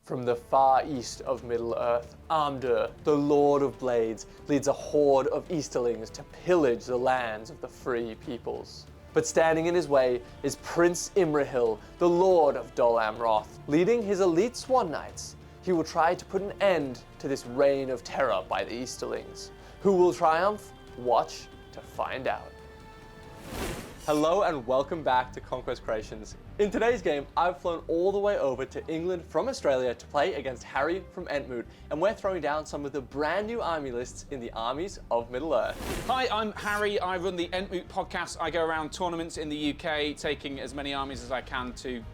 From the far east of Middle Earth, Armdur, the Lord of Blades, leads a horde of Easterlings to pillage the lands of the free peoples. But standing in his way is Prince Imrahil, the Lord of Dol Amroth. Leading his elite Swan Knights, he will try to put an end to this reign of terror by the Easterlings. Who will triumph? Watch to find out. Hello and welcome back to Conquest Creations. In today's game, I've flown all the way over to England from Australia to play against Harry from Entmoot, and we're throwing down some of the brand new army lists in the Armies of Middle Earth. Hi, I'm Harry. I run the Entmoot podcast. I go around tournaments in the UK, taking as many armies as I can to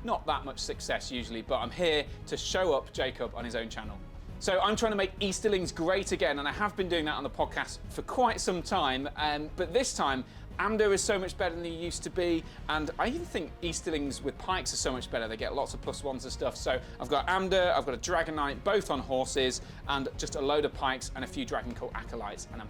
not that much success usually, but I'm here to show up Jacob on his own channel. So I'm trying to make Easterlings great again, and I have been doing that on the podcast for quite some time, but this time, Amdo is so much better than he used to be, and I even think Easterlings with pikes are so much better. They get lots of +1s and stuff. So I've got Amdo, I've got a Dragon Knight, both on horses, and just a load of pikes and a few Dragon Cult acolytes. And I'm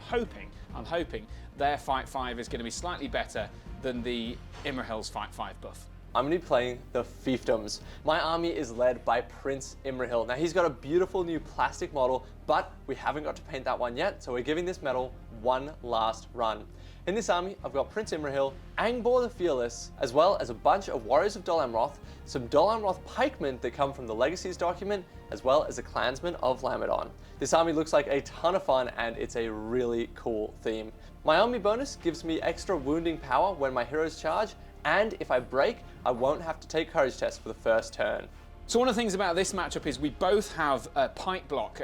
hoping their Fight 5 is going to be slightly better than the Imrahil's Fight 5 buff. I'm going to be playing the Fiefdoms. My army is led by Prince Imrahil. Now he's got a beautiful new plastic model, but we haven't got to paint that one yet, so we're giving this medal one last run. In this army, I've got Prince Imrahil, Angbor the Fearless, as well as a bunch of Warriors of Dol Amroth, some Dol Amroth pikemen that come from the Legacies document, as well as a Clansman of Lamedon. This army looks like a ton of fun, and it's a really cool theme. My army bonus gives me extra wounding power when my heroes charge, and if I break, I won't have to take courage tests for the first turn. So one of the things about this matchup is we both have a pike block.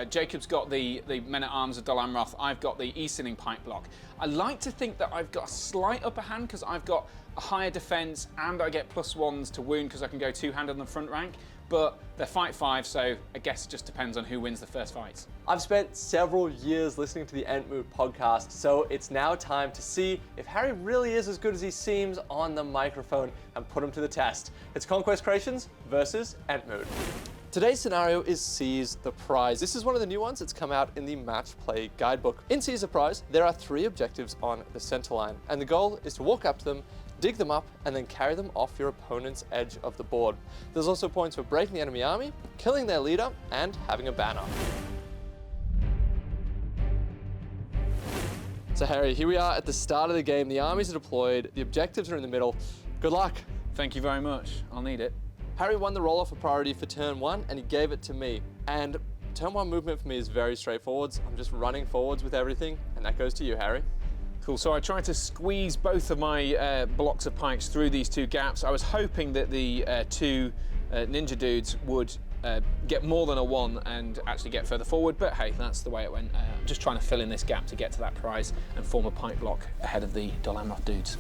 Jacob's got the men-at-arms of Dol Amroth, I've got the Easterling pike block. I like to think that I've got a slight upper hand because I've got a higher defense and I get +1s to wound because I can go two-handed on the front rank, but they're Fight 5, so I guess it just depends on who wins the first fights. I've spent several years listening to the Entmoot podcast, so it's now time to see if Harry really is as good as he seems on the microphone and put him to the test. It's Conquest Creations versus Entmoot. Today's scenario is Seize the Prize. This is one of the new ones that's come out in the Match Play Guidebook. In Seize the Prize, there are 3 objectives on the center line, and the goal is to walk up to them, dig them up, and then carry them off your opponent's edge of the board. There's also points for breaking the enemy army, killing their leader, and having a banner. So Harry, here we are at the start of the game. The armies are deployed, the objectives are in the middle. Good luck. Thank you very much, I'll need it. Harry won the roll-off of priority for turn 1, and he gave it to me. And turn 1 movement for me is very straightforward. I'm just running forwards with everything, and that goes to you, Harry. Cool, so I tried to squeeze both of my blocks of pikes through these 2 gaps. I was hoping that the 2 ninja dudes would get more than a 1 and actually get further forward, but hey, that's the way it went. I'm just trying to fill in this gap to get to that prize and form a pike block ahead of the Dol Amroth dudes.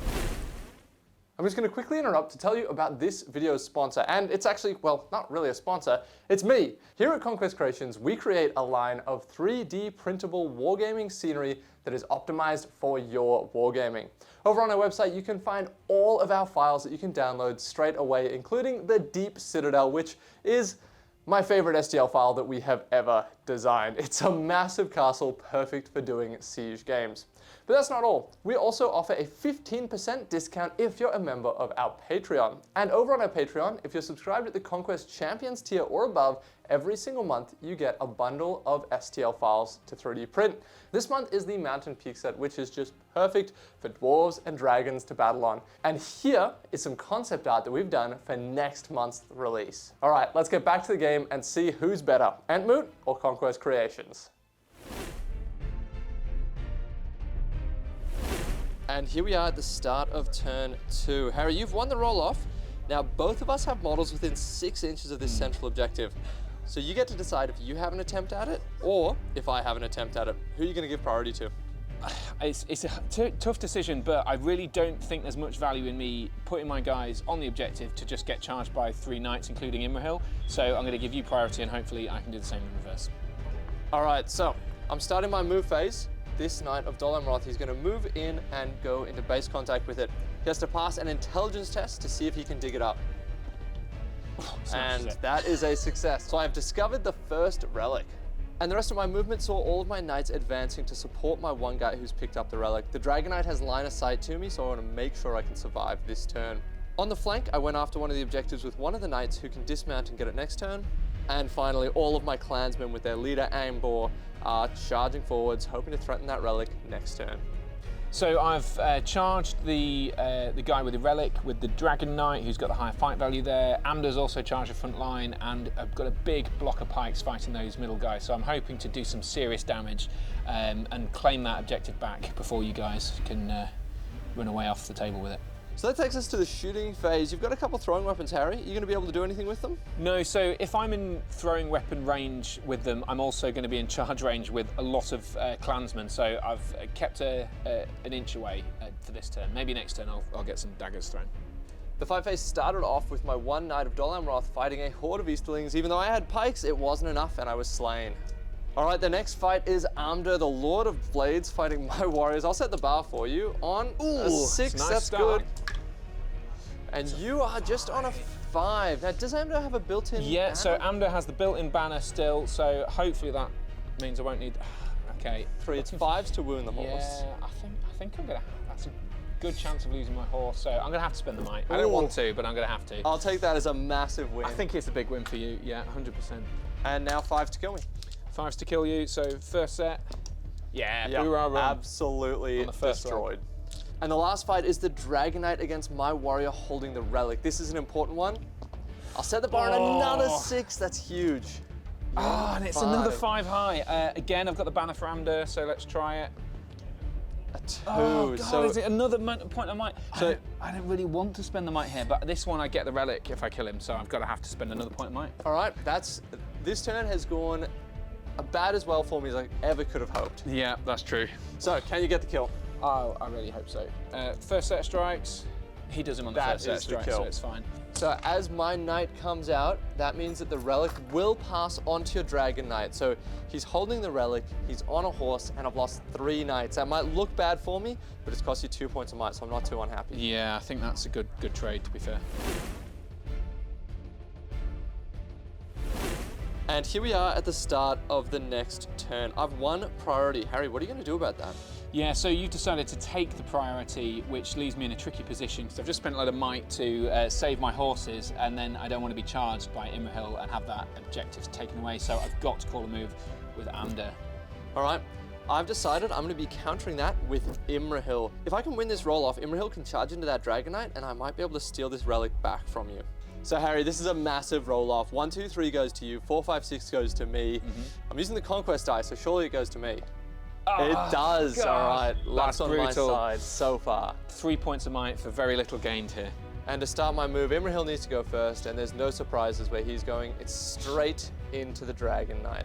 I'm just going to quickly interrupt to tell you about this video's sponsor, and it's actually, well, not really a sponsor, it's me. Here at Conquest Creations, we create a line of 3D printable wargaming scenery that is optimized for your wargaming. Over on our website, you can find all of our files that you can download straight away, including the Deep Citadel, which is my favorite STL file that we have ever designed. It's a massive castle perfect for doing siege games. But that's not all. We also offer a 15% discount if you're a member of our Patreon. And over on our Patreon, if you're subscribed at the Conquest Champions tier or above, every single month you get a bundle of STL files to 3D print. This month is the Mountain Peak set, which is just perfect for dwarves and dragons to battle on. And here is some concept art that we've done for next month's release. All right, let's get back to the game and see who's better, Entmoot or Conquest Creations. And here we are at the start of turn 2. Harry, you've won the roll-off. Now, both of us have models within 6 inches of this central objective. So you get to decide if you have an attempt at it, or if I have an attempt at it. Who are you going to give priority to? It's a tough decision, but I really don't think there's much value in me putting my guys on the objective to just get charged by 3 knights, including Imrahil. So I'm going to give you priority, and hopefully I can do the same in reverse. All right, so I'm starting my move phase. This Knight of Dol Amroth, he's going to move in and go into base contact with it. He has to pass an intelligence test to see if he can dig it up. And that is a success. So I've discovered the first relic. And the rest of my movement saw all of my knights advancing to support my one guy who's picked up the relic. The Dragon Knight has line of sight to me, so I want to make sure I can survive this turn. On the flank, I went after one of the objectives with one of the knights who can dismount and get it next turn. And finally, all of my clansmen with their leader Ambor are charging forwards, hoping to threaten that relic next turn. So I've charged the guy with the relic with the Dragon Knight, who's got the higher fight value there. Amda's also charged the front line, and I've got a big block of pikes fighting those middle guys. So I'm hoping to do some serious damage and claim that objective back before you guys can run away off the table with it. So that takes us to the shooting phase. You've got a couple throwing weapons, Harry. Are you going to be able to do anything with them? No, so if I'm in throwing weapon range with them, I'm also going to be in charge range with a lot of clansmen. So I've kept an inch away for this turn. Maybe next turn I'll get some daggers thrown. The fight phase started off with my one Knight of Dol Amroth fighting a horde of Easterlings. Even though I had pikes, it wasn't enough and I was slain. All right, the next fight is Amda, the Lord of Blades, fighting my warriors. I'll set the bar for you on a 6. Nice That's start. good. And you are just on a 5. Now, does Amda have a built-in Yeah, banner? so Amda has the built-in banner still, so hopefully that means I won't need... Okay. 3, it's 5s to wound the horse. Yeah, I think I'm gonna... That's a good chance of losing my horse, so I'm gonna have to spend the might. I don't want to, but I'm gonna have to. I'll take that as a massive win. I think it's a big win for you, yeah, 100%. And now 5 to kill me. 5s to kill you, so first set. Yeah, Yeah, hoorah, run. absolutely On the first destroyed. And the last fight is the Dragon Knight against my warrior holding the relic. This is an important one. I'll set the bar on another 6. That's huge. Oh, and it's another 5 high. Again, I've got the banner for Amda, so let's try it. A 2. Oh, God, so is it another point of might? So I don't really want to spend the might here, but this one I get the relic if I kill him, so I've got to have to spend another point of might. all right, this turn has gone about as well for me as I ever could have hoped. Yeah, that's true. So, can you get the kill? Oh, I really hope so. First set of strikes, he does him on the That first set of is the strikes, kill. so it's fine. So as my knight comes out, that means that the relic will pass onto your Dragon Knight. So he's holding the relic, he's on a horse, and I've lost 3 knights. That might look bad for me, but it's cost you 2 points of might, so I'm not too unhappy. Yeah, I think that's a good trade, to be fair. And here we are at the start of the next turn. I've won priority. Harry, what are you going to do about that? Yeah, so you've decided to take the priority, which leaves me in a tricky position because I've just spent a lot of might to save my horses, and then I don't want to be charged by Imrahil and have that objective taken away, so I've got to call a move with Amda. All right, I've decided I'm going to be countering that with Imrahil. If I can win this roll off, Imrahil can charge into that Dragon Knight, and I might be able to steal this relic back from you. So Harry, this is a massive roll off. 1, 2, 3 goes to you, 4, 5, 6 goes to me. I'm using the Conquest die, so surely it goes to me. It does, God. all right. Luck's That's on my brutal. side so far. 3 points of might for very little gained here. And to start my move, Imrahil needs to go first, and there's no surprises where he's going. It's straight into the Dragon Knight.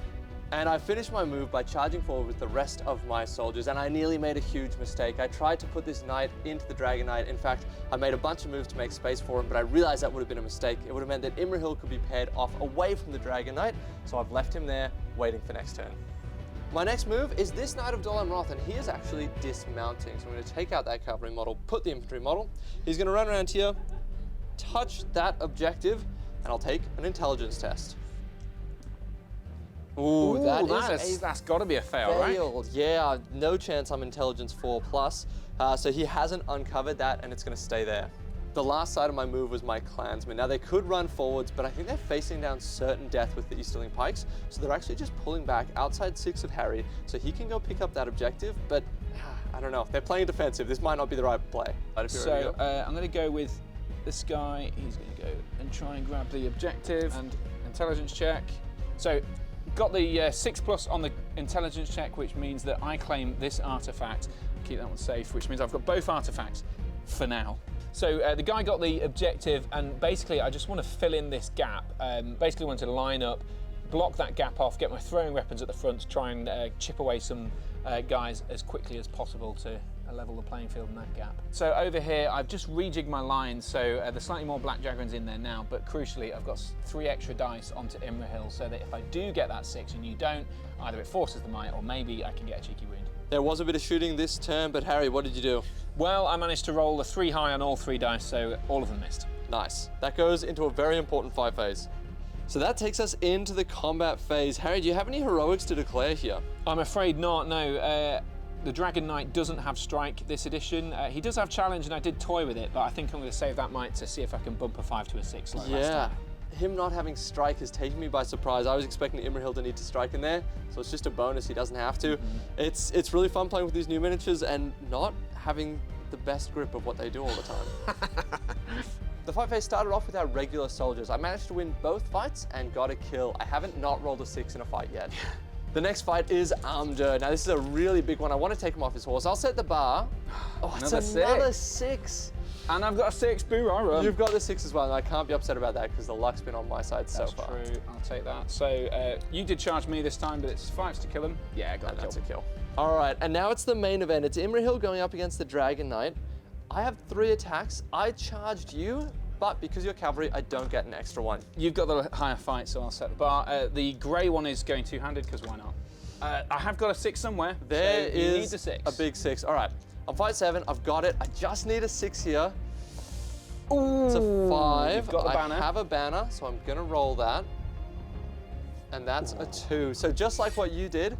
And I finished my move by charging forward with the rest of my soldiers, and I nearly made a huge mistake. I tried to put this knight into the Dragon Knight. In fact, I made a bunch of moves to make space for him, but I realized that would have been a mistake. It would have meant that Imrahil could be paired off away from the Dragon Knight, so I've left him there, waiting for next turn. My next move is this Knight of Dol Amroth, and he is actually dismounting. So I'm going to take out that cavalry model, put the infantry model. He's going to run around here, touch that objective, and I'll take an intelligence test. Ooh, That's got to be a fail, right? failed. Yeah, no chance I'm intelligence 4+. So he hasn't uncovered that, and it's going to stay there. The last side of my move was my clansmen. Now they could run forwards, but I think they're facing down certain death with the Easterling pikes, so they're actually just pulling back outside 6 of Harry, so he can go pick up that objective, but I don't know. They're playing defensive. This might not be the right play. So I'm going to go with this guy. He's going to go and try and grab the objective and intelligence check. So got the 6+ on the intelligence check, which means that I claim this artifact. Keep that one safe, which means I've got both artifacts for now. So the guy got the objective, and basically I just want to fill in this gap. Basically want to line up, block that gap off, get my throwing weapons at the front to try and chip away some guys as quickly as possible to level the playing field in that gap. So over here I've just rejigged my lines, so there's slightly more black dragons in there now, but crucially I've got 3 extra dice onto Imrahil, so that if I do get that 6 and you don't, either it forces the might or maybe I can get a cheeky wound. There was a bit of shooting this turn, but Harry, what did you do? Well, I managed to roll a 3 high on all 3 dice, so all of them missed. Nice. That goes into a very important fight phase. So that takes us into the combat phase. Harry, do you have any heroics to declare here? I'm afraid not, no. The Dragon Knight doesn't have strike this edition. He does have challenge, and I did toy with it, but I think I'm going to save that might to see if I can bump a 5 to a 6 like last time. him not having strike is taking me by surprise. I was expecting Imrahil to need to strike in there, so it's just a bonus. He doesn't have to. It's really fun playing with these new miniatures and not having the best grip of what they do all the time. The fight phase started off with our regular soldiers. I managed to win both fights and got a kill. I haven't not rolled a 6 in a fight yet. The next fight is Amdur. Now this is a really big one. I want to take him off his horse. I'll set the bar. Oh, it's another 6. And I've got a 6, boo-rah-rah. You've got the 6 as well, and I can't be upset about that because the luck's been on my side so far. That's true, I'll take that. So you did charge me this time, but it's 5s to kill him. Yeah, I got and that's a kill. All right, and now it's the main event. It's Imrahil going up against the Dragon Knight. I have 3 attacks. I charged you, but because you're cavalry, I don't get an extra 1. You've got the higher fight, so I'll set the bar. The grey one is going two-handed, because why not? I have got a 6 somewhere. There so is you need the 6. A big 6. All right, on fight 7, I've got it. I just need a 6 here. Ooh, it's a 5. You've got the banner. I have a banner, so I'm gonna roll that. And that's a 2. So just like what you did,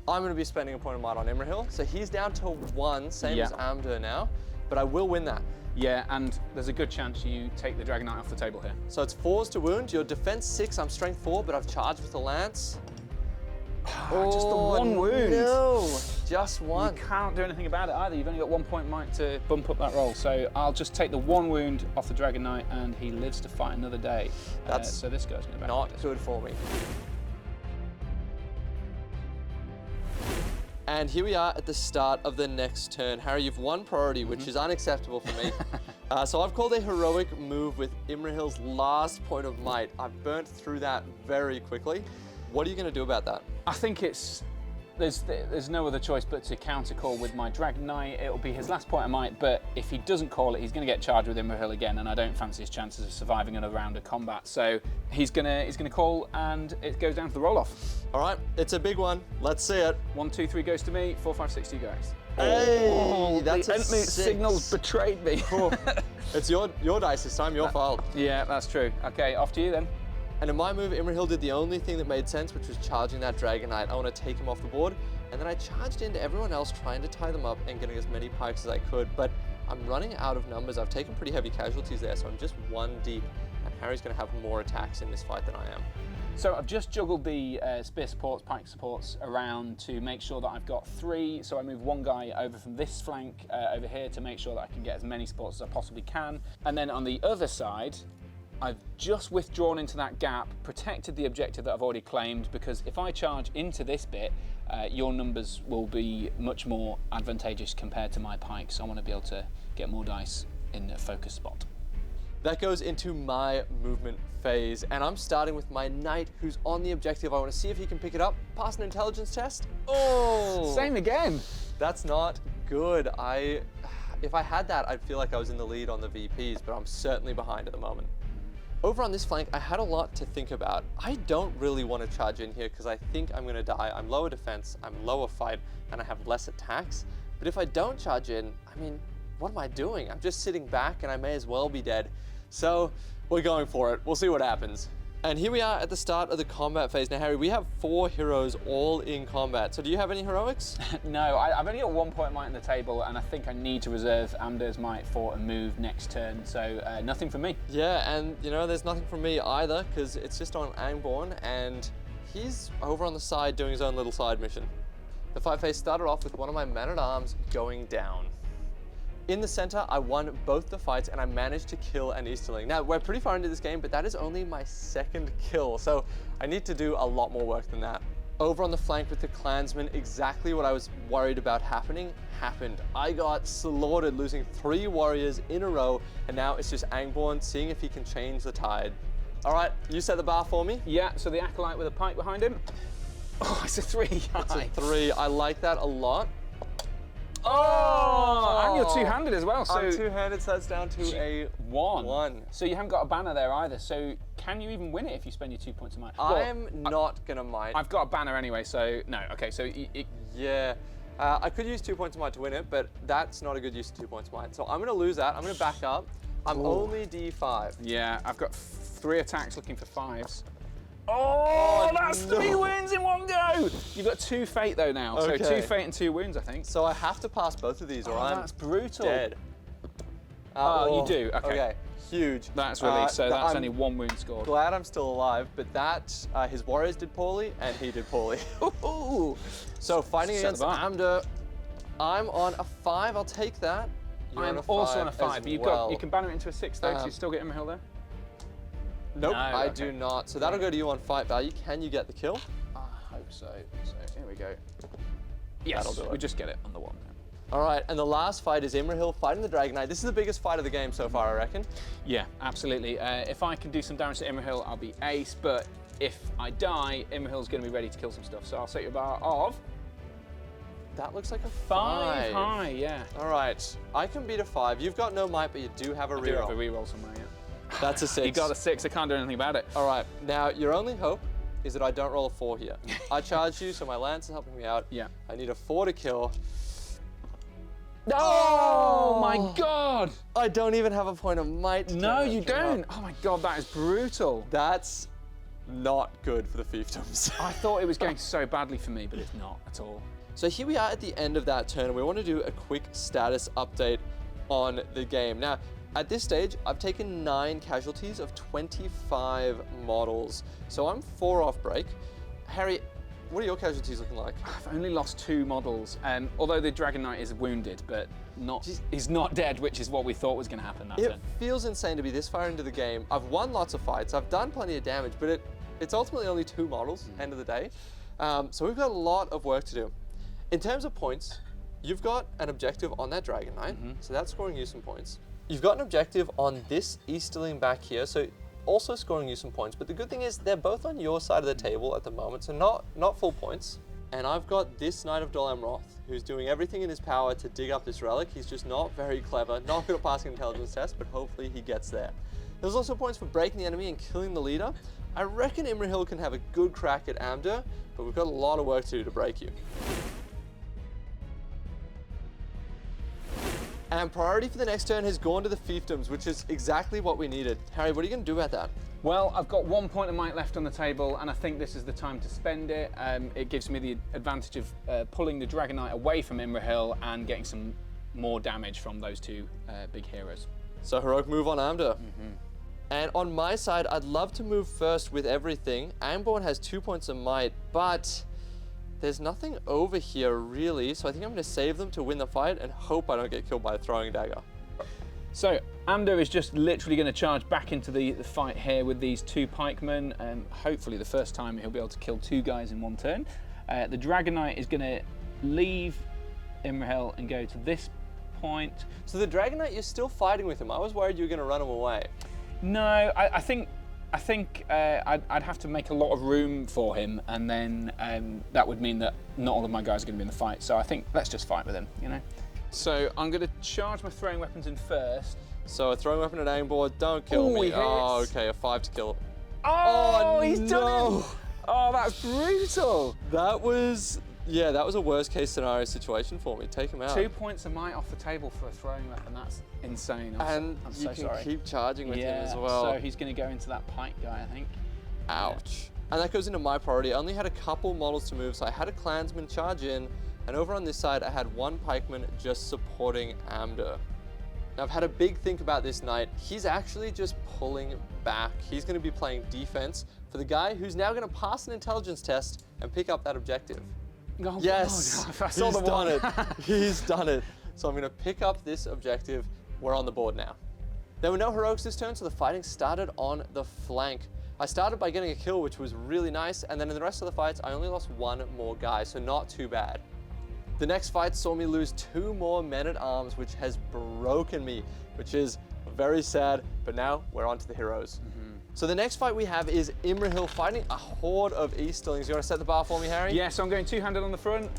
I'm gonna be spending a point of might on Imrahil. So he's down to 1, same as Amdur now, but I will win that. Yeah, and there's a good chance you take the Dragon Knight off the table here. So it's 4s to wound. Your defense 6, I'm strength 4, but I've charged with the lance. Oh, just the 1 wound. No, just 1. You can't do anything about it either. You've only got 1 point might to bump up that roll. So I'll just take the 1 wound off the Dragon Knight, and he lives to fight another day. That's so this guy's going to not good for me. And here we are at the start of the next turn. Harry, you've 1 priority, which is unacceptable for me. So I've called a heroic move with Imrahil's last point of might. I've burnt through that very quickly. What are you going to do about that? I think there's no other choice but to counter call with my Dragon Knight. It'll be his last point of might, but if he doesn't call it, he's going to get charged with Imrahil again, and I don't fancy his chances of surviving another round of combat. So he's gonna call, and it goes down to the roll-off. All right, it's a big one. Let's see it. 1, 2, 3 goes to me. 4, 5, 6 to you guys. Hey, that's the a Entmoot 6. signals betrayed me. It's your dice this time, your fault. Yeah, that's true. Okay, off to you then. And in my move, Imrahil did the only thing that made sense, which was charging that Dragon Knight. I want to take him off the board. And then I charged into everyone else, trying to tie them up and getting as many pikes as I could. But I'm running out of numbers. I've taken pretty heavy casualties there, so I'm just 1 deep. And Harry's going to have more attacks in this fight than I am. So I've just juggled the spear supports, pike supports around to make sure that I've got 3. So I move 1 guy over from this flank over here to make sure that I can get as many supports as I possibly can. And then on the other side, I've just withdrawn into that gap, protected the objective that I've already claimed, because if I charge into this bit, your numbers will be much more advantageous compared to my pike, so I want to be able to get more dice in a focus spot. That goes into my movement phase, and I'm starting with my knight who's on the objective. I want to see if he can pick it up, pass an intelligence test. Oh! Same again. That's not good. If I had that, I'd feel like I was in the lead on the VPs, but I'm certainly behind at the moment. Over on this flank, I had a lot to think about. I don't really want to charge in here because I think I'm going to die. I'm lower defense, I'm lower fight, and I have less attacks. But if I don't charge in, I mean, what am I doing? I'm just sitting back and I may as well be dead. So we're going for it. We'll see what happens. And here we are at the start of the combat phase. Now, Harry, we have 4 heroes all in combat. So do you have any heroics? No, I've only got 1 point might on the table, and I think I need to reserve Amdur's might for a move next turn. So nothing from me. Yeah, and you know, there's nothing from me either, because it's just on Angborn, and he's over on the side doing his own little side mission. The fight phase started off with one of my men-at-arms going down. In the center, I won both the fights and I managed to kill an Easterling. Now, we're pretty far into this game, but that is only my 2nd kill, so I need to do a lot more work than that. Over on the flank with the clansmen, exactly what I was worried about happened. I got slaughtered, losing 3 warriors in a row, and now it's just Angborn seeing if he can change the tide. All right, you set the bar for me? Yeah, so the Acolyte with a pike behind him. Oh, it's a 3. It's a 3. I like that a lot. Oh! And you're two-handed as well. So I'm two-handed, so that's down to a 1. So you haven't got a banner there either. So can you even win it if you spend your 2 points of might? I'm not gonna might. I've got a banner anyway, so no. Okay, so yeah. I could use 2 points of might to win it, but that's not a good use of 2 points of might. So I'm gonna lose that. I'm gonna back up. I'm only D5. Yeah, I've got 3 attacks looking for 5s. Oh, that's 3 wounds in 1 go! You've got 2 fate though now, so 2 fate and 2 wounds, I think. So I have to pass both of these, or I'm that's brutal. dead. Oh, you do. Okay. Huge. That's released, so that's I'm only 1 wound scored. glad I'm still alive, but that, his warriors did poorly, and he did poorly. So fighting against Amder, I'm on a 5, I'll take that. I'm also on a 5, but you can banner it into a 6 though, so you still get Imrahil there? Nope, no, I do not. So that'll go to you on fight value. Can you get the kill? I hope so. So here we go. Yes, that'll do it. We just get it on the 1 now. All right, and the last fight is Imrahil fighting the Dragon Knight. This is the biggest fight of the game so far, I reckon. Yeah, absolutely. If I can do some damage to Imrahil, I'll be ace, but if I die, Imrahil's going to be ready to kill some stuff. So I'll set you a bar of... That looks like a 5 high, yeah. All right, I can beat a 5. You've got no might, but you do have a reroll. I do have a reroll somewhere, yeah. That's a 6. You got a 6, I can't do anything about it. All right, now your only hope is that I don't roll a 4 here. I charge you, so my lance is helping me out. Yeah. I need a 4 to kill. Oh my God! I don't even have a point of might. No, you don't. Oh my God, that is brutal. That's not good for the Fiefdoms. I thought it was going so badly for me, but it's not at all. So here we are at the end of that turn, and we want to do a quick status update on the game. Now, at this stage, I've taken 9 casualties of 25 models. So I'm 4 off break. Harry, what are your casualties looking like? I've only lost 2 models, although the Dragon Knight is wounded, but he's not dead, which is what we thought was going to happen that turn. It feels insane to be this far into the game. I've won lots of fights, I've done plenty of damage, but it's ultimately only 2 models, end of the day. So we've got a lot of work to do. In terms of points, you've got an objective on that Dragon Knight, so that's scoring you some points. You've got an objective on this Easterling back here, so also scoring you some points. But the good thing is they're both on your side of the table at the moment, so not full points. And I've got this Knight of Dol Amroth, who's doing everything in his power to dig up this relic. He's just not very clever, not good at passing intelligence tests, but hopefully he gets there. There's also points for breaking the enemy and killing the leader. I reckon Imrahil can have a good crack at Amder, but we've got a lot of work to do to break you. And priority for the next turn has gone to the Fiefdoms, which is exactly what we needed. Harry, what are you going to do about that? Well, I've got 1 point of might left on the table, and I think this is the time to spend it. It gives me the advantage of pulling the Dragon Knight away from Imrahil and getting some more damage from those 2 big heroes. So heroic move on Amder. And on my side, I'd love to move first with everything. Angborn has 2 points of might, but there's nothing over here really, so I think I'm going to save them to win the fight and hope I don't get killed by a throwing dagger. So Amder is just literally going to charge back into the fight here with these 2 pikemen. Hopefully the first time he'll be able to kill 2 guys in 1 turn. The Dragon Knight is going to leave Imrahil and go to this point. So the Dragon Knight, you're still fighting with him. I was worried you were going to run him away. No, I think I'd have to make a lot of room for him, and then that would mean that not all of my guys are going to be in the fight. So I think let's just fight with him, you know? So I'm going to charge my throwing weapons in first. So a throwing weapon at Angborn, don't kill me. Oh, okay, a 5 to kill. Oh, he's no. done it! Oh, that's brutal. That was a worst case scenario situation for me. Take him out. 2 points of might off the table for a throwing weapon. That's insane. I'm so you can sorry. keep charging with him as well. So he's going to go into that pike guy, I think. Ouch. And that goes into my priority. I only had a couple models to move, so I had a clansman charge in, and over on this side, I had 1 pikeman just supporting Amder. Now, I've had a big think about this knight. He's actually just pulling back. He's going to be playing defense for the guy who's now going to pass an intelligence test and pick up that objective. Oh, yes, I saw he's the done one. it. He's done it. So I'm going to pick up this objective. We're on the board now. There were no heroics this turn, so the fighting started on the flank. I started by getting a kill, which was really nice, and then in the rest of the fights, I only lost 1 more guy, so not too bad. The next fight saw me lose 2 more men-at-arms, which has broken me, which is very sad, but now we're on to the heroes. So the next fight we have is Imrahil fighting a horde of Easterlings. You want to set the bar for me, Harry? Yeah, so I'm going 2-handed on the front.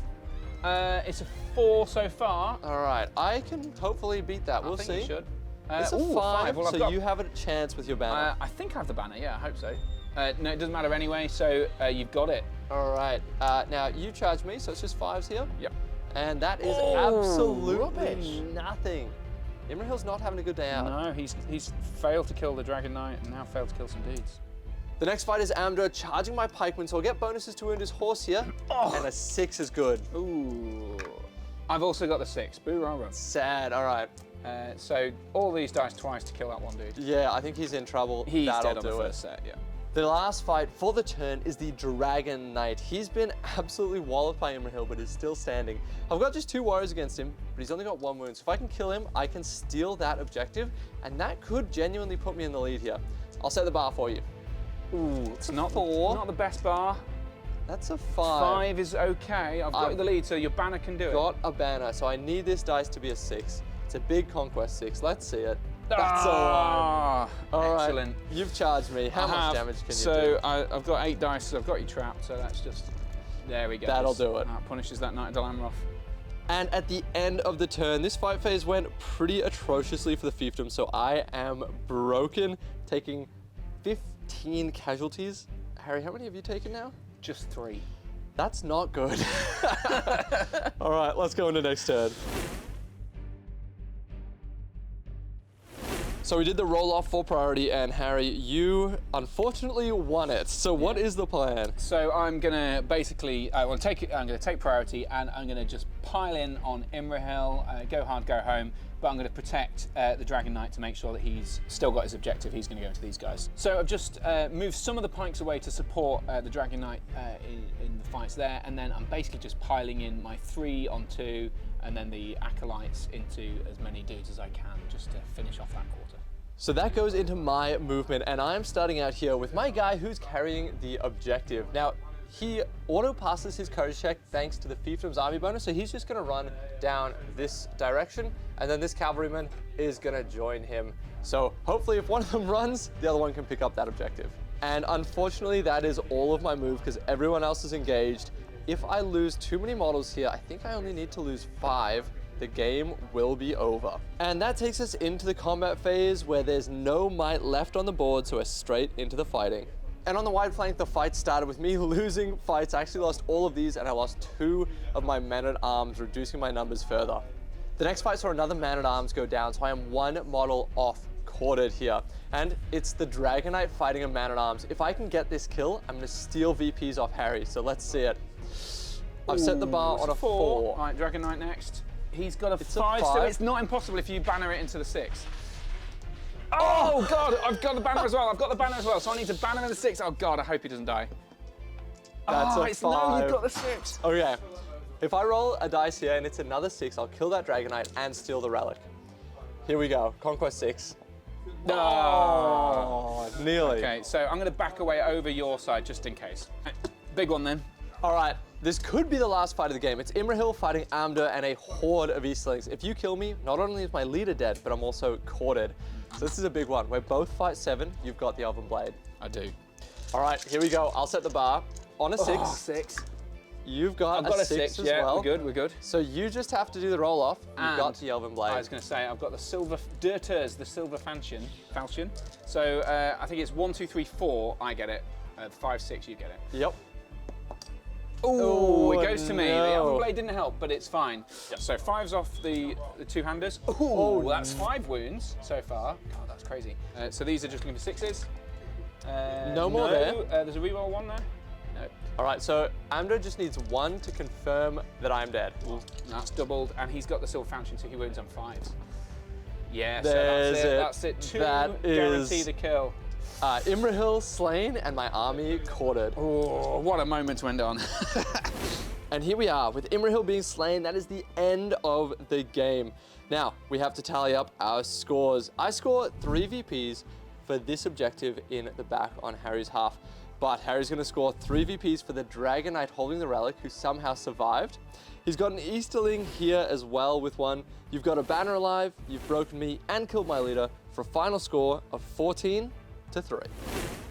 It's a 4 so far. All right, I can hopefully beat that. We'll see. You should. It's a 5, well, so you have a chance with your banner. I think I have the banner, yeah, I hope so. No, it doesn't matter anyway, so you've got it. All right, now you charge me, so it's just 5s here. Yep. And that is absolutely nothing. Imrahil's not having a good day out. No, he's failed to kill the Dragon Knight and now failed to kill some dudes. The next fight is Amder charging my pikeman, so I'll get bonuses to wound his horse here, and a 6 is good. Ooh. I've also got the 6. Boo rah rah. Sad, all right. So all these dice twice to kill that one dude. Yeah, I think he's in trouble. He's That'll dead on the do it. first set, yeah. The last fight for the turn is the Dragon Knight. He's been absolutely walloped by Imrahil, but is still standing. I've got just 2 warriors against him, but he's only got 1 wound. So if I can kill him, I can steal that objective, and that could genuinely put me in the lead here. I'll set the bar for you. Ooh, it's not 4. not the best bar. That's a 5. 5 is okay. I've got the lead, so your banner can do it. Got a banner, so I need this dice to be a 6. It's a big Conquest 6. Let's see it. That's a 1. All right, excellent. You've charged me. How much damage can you do? So I've got 8 dice, so I've got you trapped, so that's just... There we go. That'll do it. That punishes that Knight of Dalamroth. And at the end of the turn, this fight phase went pretty atrociously for the Fiefdoms, so I am broken, taking 15 casualties. Harry, how many have you taken now? Just 3. That's not good. All right, let's go into next turn. So we did the roll-off for priority, and Harry, you unfortunately won it. So what is the plan? So I'm gonna basically, I'm gonna take priority, and I'm gonna just pile in on Imrahil, go hard, go home. But I'm gonna protect the Dragon Knight to make sure that he's still got his objective. He's gonna go into these guys. So I've just moved some of the pikes away to support the Dragon Knight in the fights there, and then I'm basically just piling in my 3 on 2, and then the acolytes into as many dudes as I can, just to finish off that quarter. So that goes into my movement, and I'm starting out here with my guy who's carrying the objective. Now, he auto-passes his courage check thanks to the Fiefdoms army bonus, so he's just gonna run down this direction, and then this cavalryman is gonna join him. So hopefully if one of them runs, the other one can pick up that objective. And unfortunately, that is all of my move because everyone else is engaged. If I lose too many models here, I think I only need to lose 5. The game will be over. And that takes us into the combat phase where there's no might left on the board, so we're straight into the fighting. And on the wide flank, the fight started with me losing fights. I actually lost all of these, and I lost 2 of my men-at-arms, reducing my numbers further. The next fight saw another man-at-arms go down, so I am 1 model off quartered here. And it's the Dragon Knight fighting a man-at-arms. If I can get this kill, I'm gonna steal VPs off Harry, so let's see it. I've set the bar on a 4. All right, Dragon Knight next. He's got a 5, a 5. so it's not impossible if you banner it into the 6. Oh God, I've got the banner as well. I've got the banner as well, so I need to banner in the 6. Oh God, I hope he doesn't die. That's a 5. No, you've got the 6. Okay, if I roll a dice here and it's another 6, I'll kill that Dragon Knight and steal the relic. Here we go, Conquest 6. No. Oh, nearly. Okay, so I'm gonna back away over your side just in case. Big one then. All right, this could be the last fight of the game. It's Imrahil fighting Amdur and a horde of Easterlings. If you kill me, not only is my leader dead, but I'm also courted. So this is a big one. We're both fight 7. You've got the Elven Blade. I do. All right, here we go. I'll set the bar on a 6. Oh, 6. You've got, I've got a 6 as yeah, well. we're good. So you just have to do the roll off. You've And got the Elven Blade. I was going to say, I've got the silver Dirters, the silver falchion. So I think it's 1, 2, 3, 4. I get it. 5, 6. You get it. Yep. Oh, it goes to me. no. The Elven Blade didn't help, but it's fine. Yep. So 5's off the 2-handers. Oh, that's 5 wounds so far. God, that's crazy. So these are just going to be 6s. No more there. There's a reroll 1 there. No. All right, so Amdur just needs 1 to confirm that I'm dead. That's doubled, and he's got the silver falchion, so he wounds on 5s. Yeah, There's so that's it. 2 That guarantee is- the kill. Imrahil slain and my army quartered. Oh, what a moment to end on. And here we are, with Imrahil being slain, that is the end of the game. Now, we have to tally up our scores. I score 3 VPs for this objective in the back on Harry's half. But Harry's gonna score 3 VPs for the Dragon Knight holding the relic, who somehow survived. He's got an Easterling here as well with 1. You've got a banner alive, you've broken me and killed my leader for a final score of 14-3.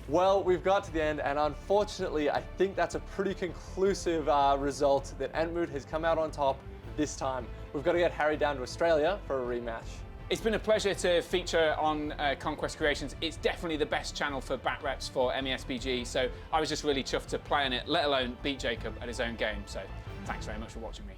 Well, we've got to the end, and unfortunately, I think that's a pretty conclusive result that Entmoot has come out on top this time. We've got to get Harry down to Australia for a rematch. It's been a pleasure to feature on Conquest Creations. It's definitely the best channel for bat reps for SBG, so I was just really chuffed to play on it, let alone beat Jacob at his own game. So thanks very much for watching me.